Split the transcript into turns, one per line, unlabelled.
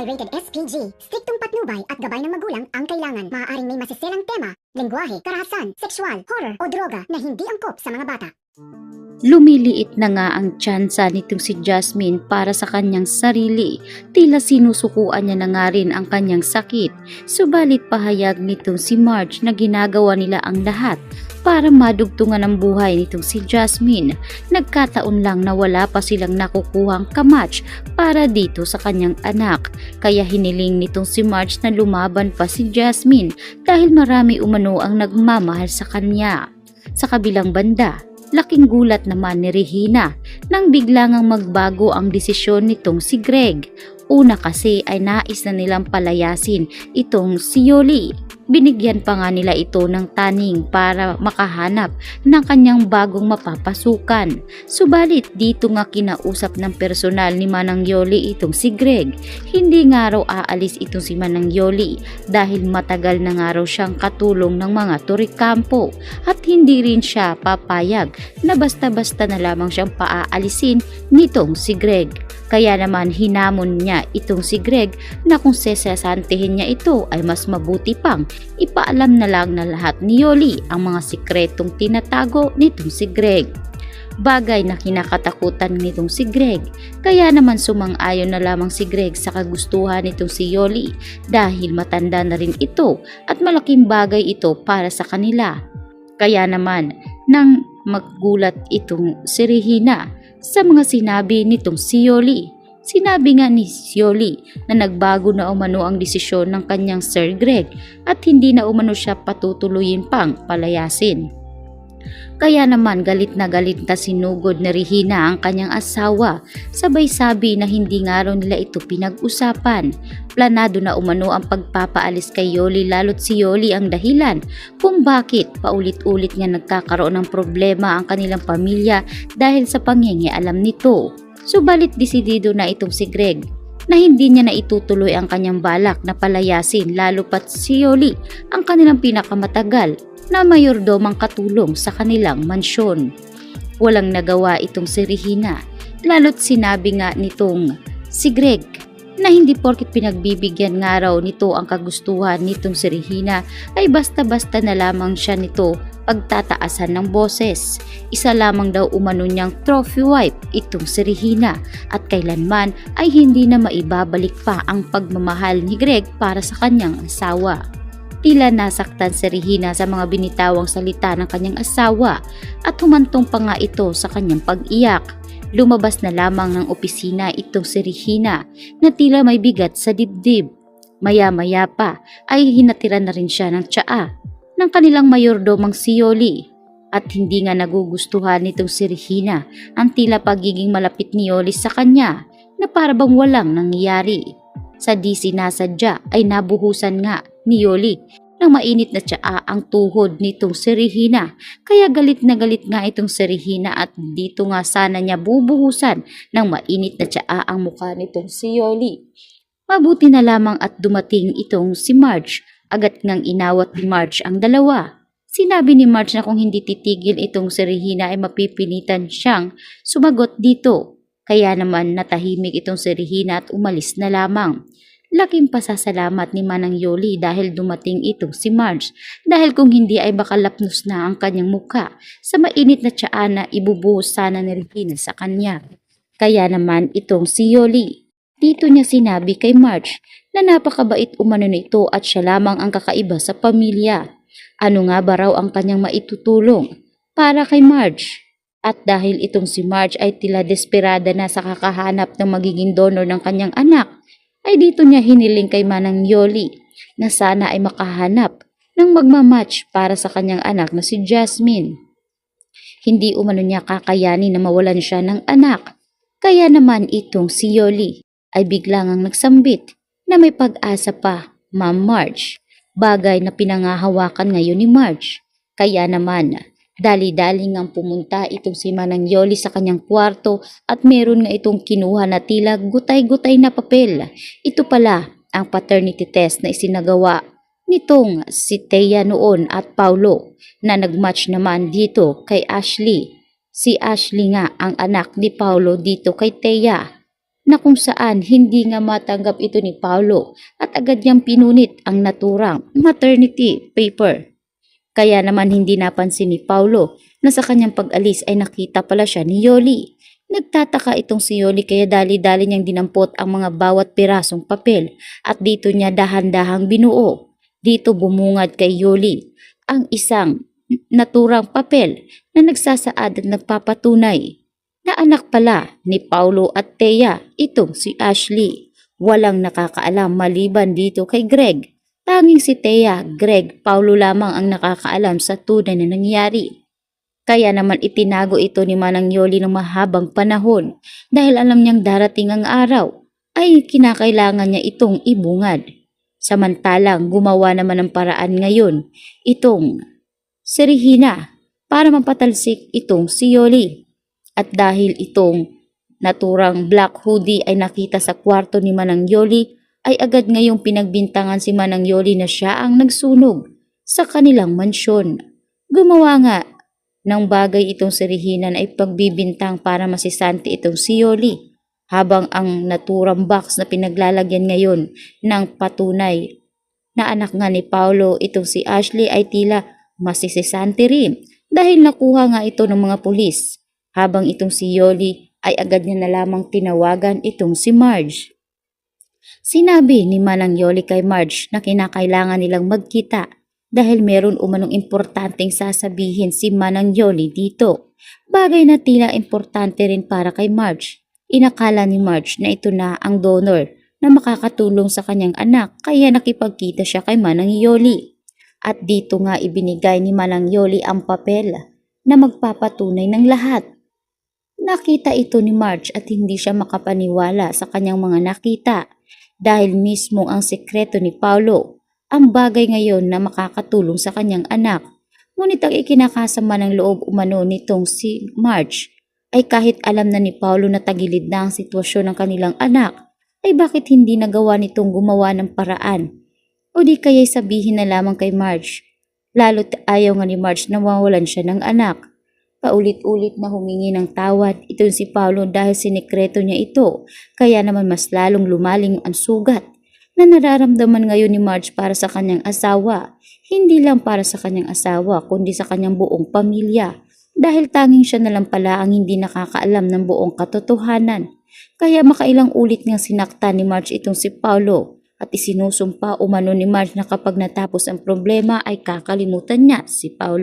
rated SPG. Striktong patnubay at gabay ng magulang ang kailangan. Maaaring may masiselang tema, lengguwahe, karahasan, sexual, horror o droga na hindi angkop sa mga bata.
Lumiliit na nga ang tsansa nitong si Jasmine para sa kanyang sarili. Tila sinusukuan niya na nga rin ang kanyang sakit. Subalit pahayag nitong si Marge na ginagawa nila ang lahat para madugtungan ang buhay nitong si Jasmine. Nagkataon lang na wala pa silang nakukuhang kamatch para dito sa kanyang anak. Kaya hiniling nitong si Marge na lumaban pa si Jasmine dahil marami umano ang nagmamahal sa kanya. Sa kabilang banda, laking gulat naman ni Regina nang biglang magbago ang desisyon nitong si Greg. Una kasi ay nais na nilang palayasin itong si Yoli. Binigyan pa nga nila ito ng taning para makahanap ng kanyang bagong mapapasukan. Subalit dito nga kinausap ng personal ni Manang Yoli itong si Greg. Hindi nga raw aalis itong si Manang Yoli dahil matagal na nga raw siyang katulong ng mga turikampo at hindi rin siya papayag na basta-basta na lamang siyang paaalisin nitong si Greg. Kaya naman hinamon niya itong si Greg na kung sesasantihin niya ito ay mas mabuti pang ipaalam na lang na lahat ni Yoli ang mga sikretong tinatago nitong si Greg. Bagay na kinakatakutan nitong si Greg, kaya naman sumang-ayon na lamang si Greg sa kagustuhan nitong si Yoli dahil matanda na rin ito at malaking bagay ito para sa kanila. Kaya naman nang maggulat itong si Regina sa mga sinabi nitong si Yoli. Sinabi nga ni Yoli na nagbago na umano ang desisyon ng kanyang Sir Greg at hindi na umano siya patutuloyin pang palayasin. Kaya naman galit na sinugod ni Regina ang kanyang asawa, sabay sabi na hindi nga raw nila ito pinag-usapan. Planado na umano ang pagpapaalis kay Yoli lalo't si Yoli ang dahilan kung bakit paulit-ulit nga nagkakaroon ng problema ang kanilang pamilya dahil sa pangingialam nito. Subalit desidido na itong si Greg na hindi niya na itutuloy ang kanyang balak na palayasin lalo pat si Yoli ang kanilang pinakamatagal na mayordomang katulong sa kanilang mansyon. Walang nagawa itong si Regina, lalo't sinabi nga nitong si Greg na hindi porkit pinagbibigyan nga raw nito ang kagustuhan nitong si Regina ay basta-basta na lamang siya nito pagtataasan ng boses. Isa lamang daw umano niyang trophy wife itong si Regina at kailanman ay hindi na maibabalik pa ang pagmamahal ni Greg para sa kanyang asawa. Tila nasaktan si Regina sa mga binitawang salita ng kanyang asawa at humantong pa nga ito sa kanyang pag-iyak. Lumabas na lamang ng opisina itong si Regina na tila may bigat sa dibdib. Maya-maya pa ay hinatira na rin siya ng tsaa ng kanilang mayordomang si Yoli at hindi nga nagugustuhan nitong si Regina ang tila pagiging malapit ni Yoli sa kanya na para bang walang nangyayari. Sa di sinasadya ay nabuhusan nga ni Yoli ng mainit na tsaa ang tuhod nitong si Regina. Kaya galit na galit nga itong si Regina at dito nga sana niya bubuhusan ng mainit na tsaa ang mukha nitong si Yoli. Mabuti na lamang at dumating itong si Marge. Agad ngang inawat ni Marge ang dalawa. Sinabi ni Marge na kung hindi titigil itong si Regina ay mapipilitan siyang sumagot dito. Kaya naman natahimik itong si Regina at umalis na lamang. Laking pasasalamat ni Manang Yoli dahil dumating itong si Marge dahil kung hindi ay baka lapnos na ang kanyang mukha sa mainit na tsaa na ibubuhos sana ni Regina sa kanya. Kaya naman itong si Yoli, dito niya sinabi kay Marge na napakabait umano nito at siya lamang ang kakaiba sa pamilya. Ano nga ba raw ang kanyang maitutulong para kay Marge? At dahil itong si Marge ay tila desperada na sa kakahanap ng magiging donor ng kanyang anak, ay dito niya hiniling kay Manang Yoli na sana ay makahanap ng magmamatch para sa kanyang anak na si Jasmine. Hindi umano niya kakayanin na mawalan siya ng anak. Kaya naman itong si Yoli ay biglang ang nagsambit na may pag-asa pa, Ma'am Marge. Bagay na pinangahawakan ngayon ni Marge. Kaya naman, dali-dali ngang pumunta itong si Manang Yoli sa kanyang kwarto at meron nga itong kinuha na tila gutay-gutay na papel. Ito pala ang paternity test na isinagawa nitong si Thea noon at Paulo na nagmatch naman dito kay Ashley. Si Ashley nga ang anak ni Paulo dito kay Thea. na kung saan hindi nga matanggap ito ni Paulo at agad niyang pinunit ang naturang maternity paper. Kaya naman hindi napansin ni Paulo na sa kanyang pag-alis ay nakita pala siya ni Yoli. Nagtataka itong si Yoli kaya dali-dali niyang dinampot ang mga bawat pirasong papel at dito niya dahan-dahang binuo. Dito bumungad kay Yoli ang isang naturang papel na nagsasaad at nagpapatunay na anak pala ni Paulo at Thea itong si Ashley. Walang nakakaalam maliban dito kay Greg. Tanging si Thea, Greg, Paulo lamang ang nakakaalam sa tunay na nangyari. Kaya naman itinago ito ni Manang Yoli ng mahabang panahon dahil alam niyang darating ang araw ay kinakailangan niya itong ibungad. Samantalang gumawa naman ng paraan ngayon itong si Regina para mapatalsik itong si Yoli. At dahil itong naturang black hoodie ay nakita sa kwarto ni Manang Yoli, ay agad ngayong pinagbintangan si Manang Yoli na siya ang nagsunog sa kanilang mansyon. Gumawa nga ng bagay itong si Regina na ipagbibintang para masisante itong si Yoli, habang ang naturang box na pinaglalagyan ngayon ng patunay na anak nga ni Paulo itong si Ashley ay tila masisisante rin dahil nakuha nga ito ng mga pulis, habang itong si Yoli ay agad niya na lamang tinawagan itong si Marge. Sinabi ni Manang Yoli kay Marge na kinakailangan nilang magkita dahil meron umanong importanteng sasabihin si Manang Yoli dito. Bagay na tila importante rin para kay Marge. Inakala ni Marge na ito na ang donor na makakatulong sa kanyang anak kaya nakipagkita siya kay Manang Yoli. At dito nga ibinigay ni Manang Yoli ang papel na magpapatunay ng lahat. Nakita ito ni Marge at hindi siya makapaniwala sa kanyang mga nakita dahil mismo ang sekreto ni Paulo ang bagay ngayon na makakatulong sa kanyang anak. Ngunit ang ikinakasama ng loob umano nitong si Marge ay kahit alam na ni Paulo na tagilid na ang sitwasyon ng kanilang anak, ay bakit hindi nagawa nitong gumawa ng paraan? O di kaya'y sabihin na lamang kay Marge. Lalo't ayaw nga ni Marge na mawalan siya ng anak. Paulit-ulit na humingi ng tawad itong si Paulo dahil sinikreto niya ito, kaya naman mas lalong lumalim ang sugat na nararamdaman ngayon ni Marge para sa kanyang asawa. Hindi lang para sa kanyang asawa kundi sa kanyang buong pamilya dahil tanging siya na lang pala ang hindi nakakaalam ng buong katotohanan. Kaya makailang ulit niyang sinaktan ni Marge itong si Paulo at isinusumpa umano ni Marge na kapag natapos ang problema ay kakalimutan niya si Paulo.